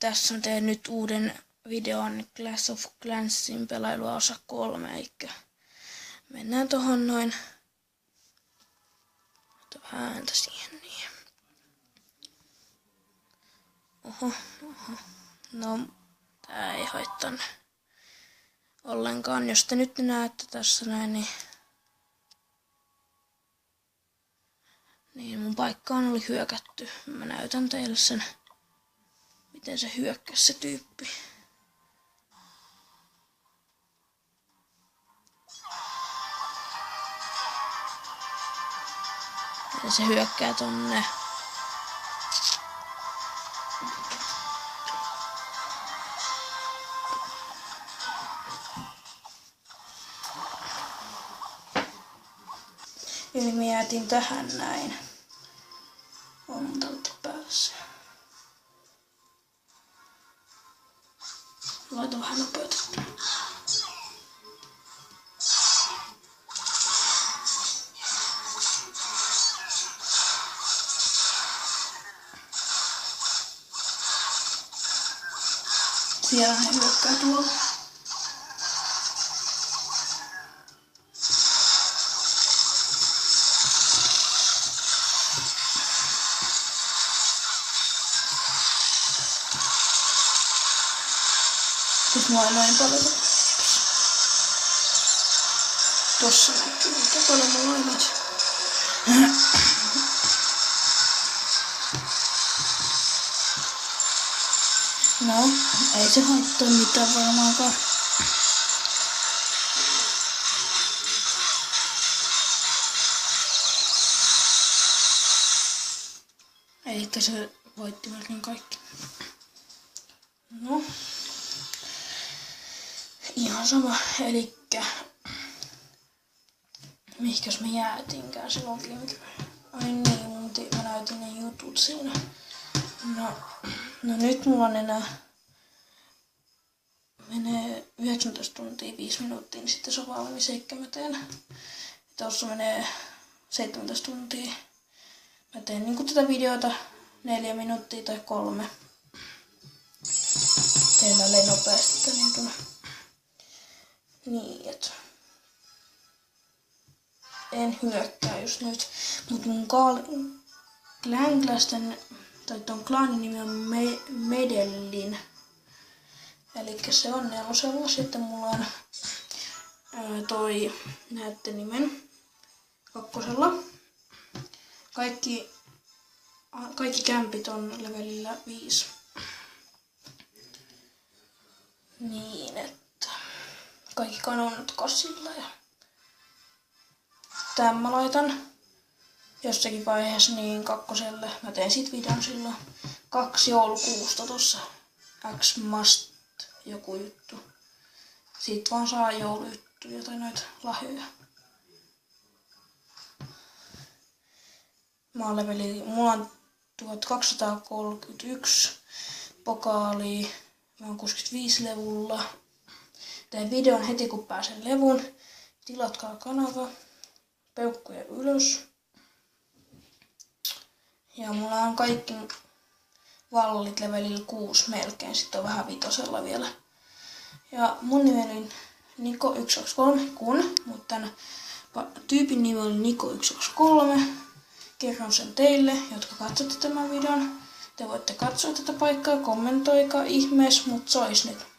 Tässä on teen nyt uuden videon Clash of Clansin pelailua osa 3, eikä mennään tohon noin. Vähän ääntä siihen niin. Oho. No, tää ei haittaa ollenkaan. Jos te nyt näette tässä näin, niin mun paikkaan oli hyökätty. Mä näytän teille sen, miten se hyökkäsi se tyyppi. Ja se hyökkää tonne. Eli mä jätin tähän näin. On tältä päässä. Laitan vähän nopeutettua. Siellä ne hyökkää tuolla. Siis mua ei noin paljon. Tossa näkyy, mitä paljon mulla on nyt. No, ei se haittaa mitään varmaankaan. Elikkä se voitti melkein kaikki. No. Ihan sama, elikkä mihkäs me jäätinkään silloin GameCube. Ai niin, mä näytin ne jutut siinä. No nyt mulla on menee 19 tuntia 5 minuuttia, niin sitten se on valmis, eikä mä teen. Tossa menee 17 tuntia. Mä teen niinku tätä videota 4 minuuttia tai 3. Teen tälleen nopeasti niin. Niin, et en hyökkää just nyt, mut mun Clanglasten tai ton klaanin nimi on Medellin. Elikkä se on 4. Sitten mulla on toi, näette nimen, 2. Kaikki kämpit on levelillä 5. Niin, että kaikki kanonat kasilla ja tämän mä laitan jossakin vaiheessa niin 2. Mä teen sit videon silloin 2 joulukuusta tossa X-Must joku juttu. Siitä vaan saa joulujuttuja tai noita lahjoja. Mulla on 1231 pokaalia. Mä oon 65 levulla. Teen videon heti kun pääsen levun. Tilatkaa kanava. Peukkuja ylös. Ja mulla on kaikki vallit levelillä 6 melkein. Sitten on vähän 5 vielä. Ja mun nimi oli Niko123 mutta tän tyypin nimi oli Niko123. Kerron sen teille, jotka katsotte tämän videon. Te voitte katsoa tätä paikkaa, kommentoikaa ihmeessä, mutta se olisi nyt.